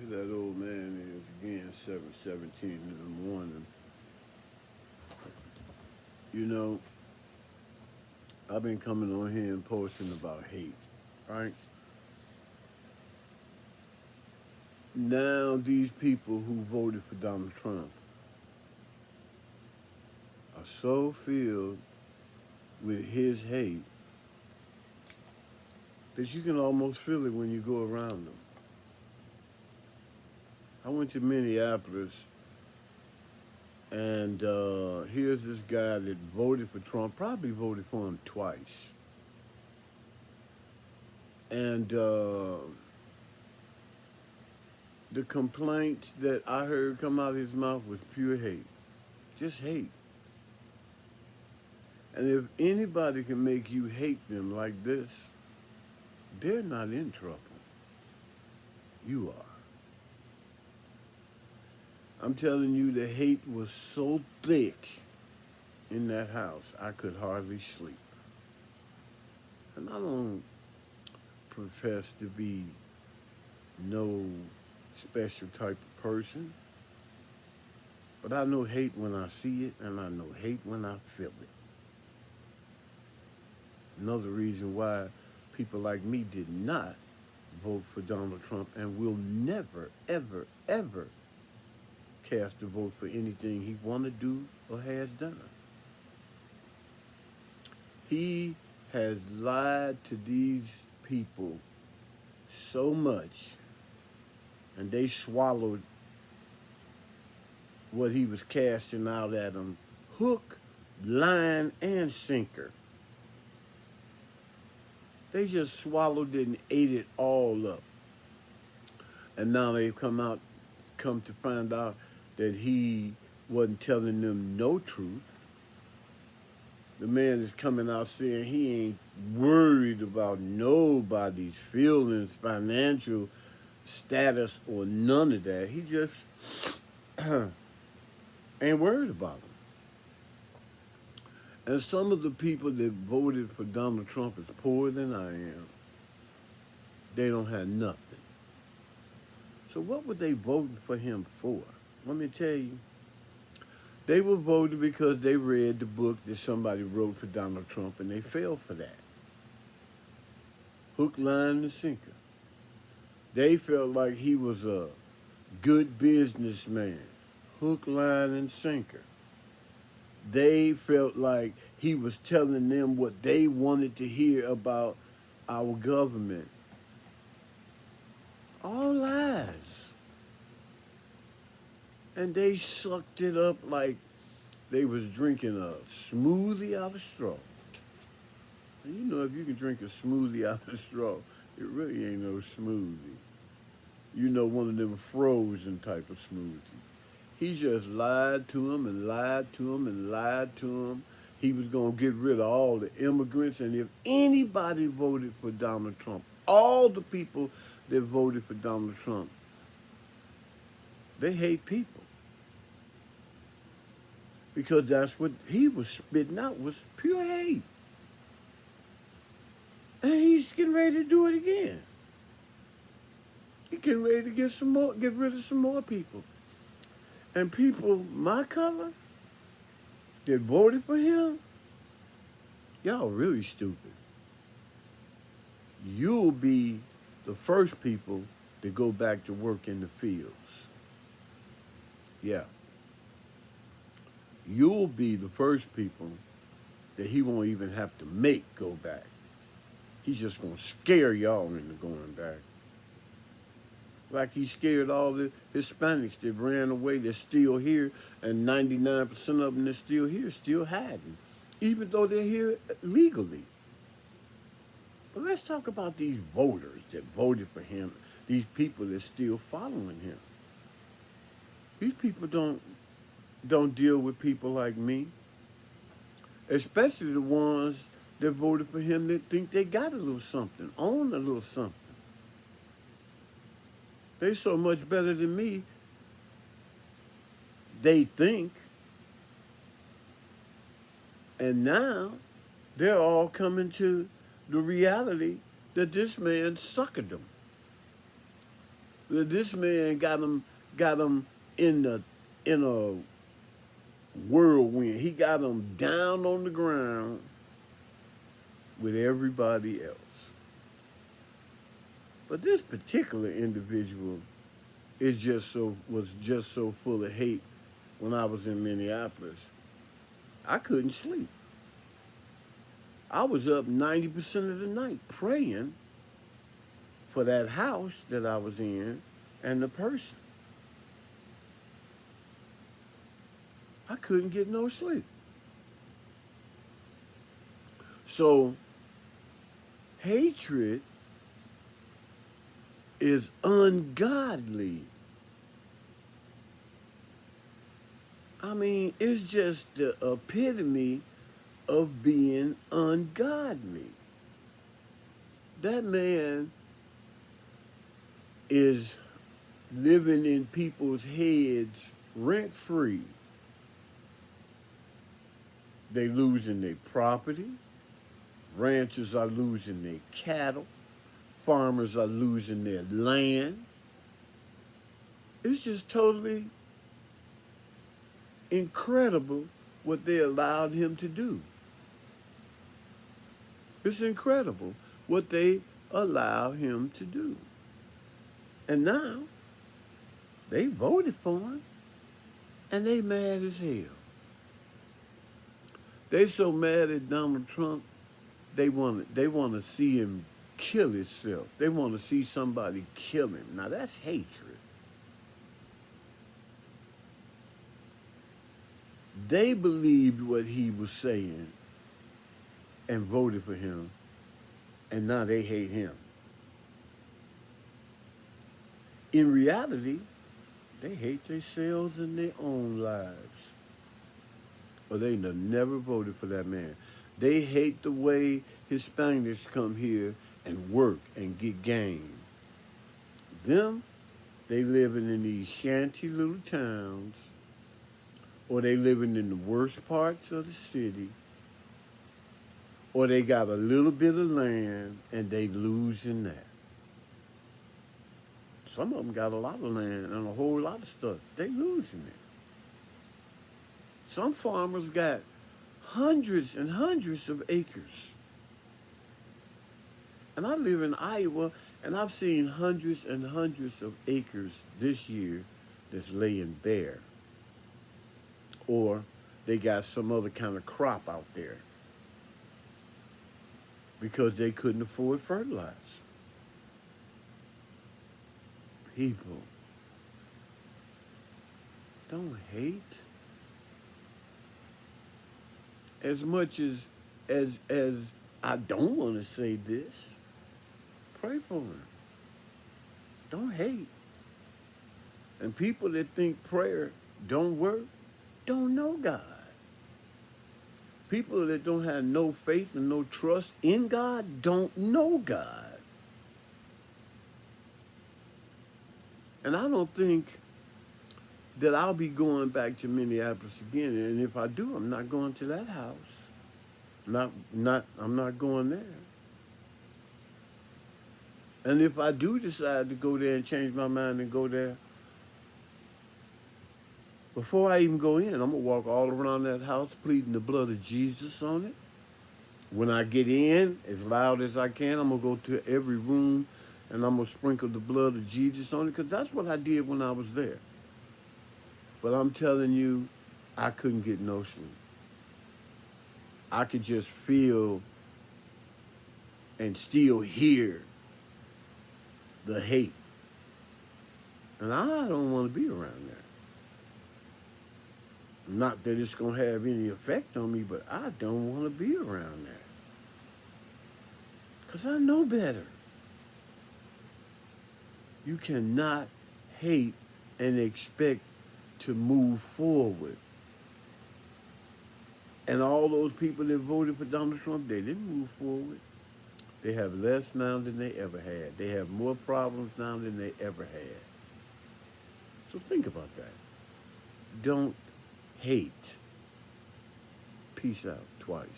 That old man is again 7:17 in the morning. You know, I've been coming on here and posting about hate, right? Now these people who voted for Donald Trump are so filled with his hate that you can almost feel it when you go around them. I went to Minneapolis, and here's this guy that voted for Trump, probably voted for him twice. And the complaint that I heard come out of his mouth was pure hate, just hate. And if anybody can make you hate them like this, they're not in trouble. You are. I'm telling you, the hate was so thick in that house, I could hardly sleep. And I don't profess to be no special type of person, but I know hate when I see it, and I know hate when I feel it. Another reason why people like me did not vote for Donald Trump and will never, ever, ever cast a vote for anything he want to do or has done. He has lied to these people so much, and they swallowed what he was casting out at them, hook, line, and sinker. They just swallowed it and ate it all up. And now they've come to find out that he wasn't telling them no truth. The man is coming out saying he ain't worried about nobody's feelings, financial status, or none of that. He just ain't worried about them. And some of the people that voted for Donald Trump is poorer than I am. They don't have nothing. So what were they voting for him for? Let me tell you. They were voting because they read the book that somebody wrote for Donald Trump and they fell for that. Hook, line, and sinker. They felt like he was a good businessman. Hook, line, and sinker. They felt like he was telling them what they wanted to hear about our government. All lies. And they sucked it up like they was drinking a smoothie out of straw. And you know, if you can drink a smoothie out of straw, it really ain't no smoothie. You know, one of them frozen type of smoothie. He just lied to him and lied to him and lied to him. He was going to get rid of all the immigrants. And if anybody voted for Donald Trump, all the people that voted for Donald Trump, they hate people. Because that's what he was spitting out was pure hate. And he's getting ready to do it again. He's getting ready to get rid of some more people. And people my color that voted for him, y'all really stupid. You'll be the first people to go back to work in the fields. Yeah. You'll be the first people that he won't even have to make go back. He's just going to scare y'all into going back. Like he scared all the Hispanics that ran away, that's still here, and 99% of them that's still here, still hiding, even though they're here legally. But let's talk about these voters that voted for him, these people that still following him. These people don't deal with people like me, especially the ones that voted for him that think they got a little something, own a little something. They so much better than me, they think. And now they're all coming to the reality that this man suckered them. This man got him in a whirlwind. He got him down on the ground with everybody else. But this particular individual was just so full of hate when I was in Minneapolis. I couldn't sleep. I was up 90% of the night praying for that house that I was in and the person. I couldn't get no sleep. So, hatred is ungodly. I mean, it's just the epitome of being ungodly. That man is living in people's heads rent free. They losing their property. Ranchers are losing their cattle. Farmers are losing their land. It's just totally incredible what they allowed him to do. It's incredible what they allow him to do. And now they voted for him and they mad as hell. They so mad at Donald Trump, they want to see him kill himself. They want to see somebody kill him. Now that's hatred. They believed what he was saying and voted for him, and now they hate him. In reality, they hate themselves and their own lives. Or they never voted for that man. They hate the way Hispanics come here and work and get gain. Them, they living in these shanty little towns, or they living in the worst parts of the city, or they got a little bit of land and they losing that. Some of them got a lot of land and a whole lot of stuff. They losing it. Some farmers got hundreds and hundreds of acres. And I live in Iowa, and I've seen hundreds and hundreds of acres this year that's laying bare. Or they got some other kind of crop out there because they couldn't afford fertilizer. People, don't hate. As much as I don't want to say this, pray for them. Don't hate. And people that think prayer don't work don't know God. People that don't have no faith and no trust in God don't know God. And I don't think that I'll be going back to Minneapolis again. And if I do, I'm not going to that house. I'm not going there. And if I do decide to go there and change my mind and go there, before I even go in, I'm going to walk all around that house pleading the blood of Jesus on it. When I get in, as loud as I can, I'm going to go to every room and I'm going to sprinkle the blood of Jesus on it, because that's what I did when I was there. But I'm telling you, I couldn't get no sleep. I could just feel and still hear the hate. And I don't want to be around there. Not that it's going to have any effect on me, but I don't want to be around there. Because I know better. You cannot hate and expect to move forward. And all those people that voted for Donald Trump, they didn't move forward. They have less now than they ever had. They have more problems now than they ever had. So think about that. Don't hate. Peace out twice.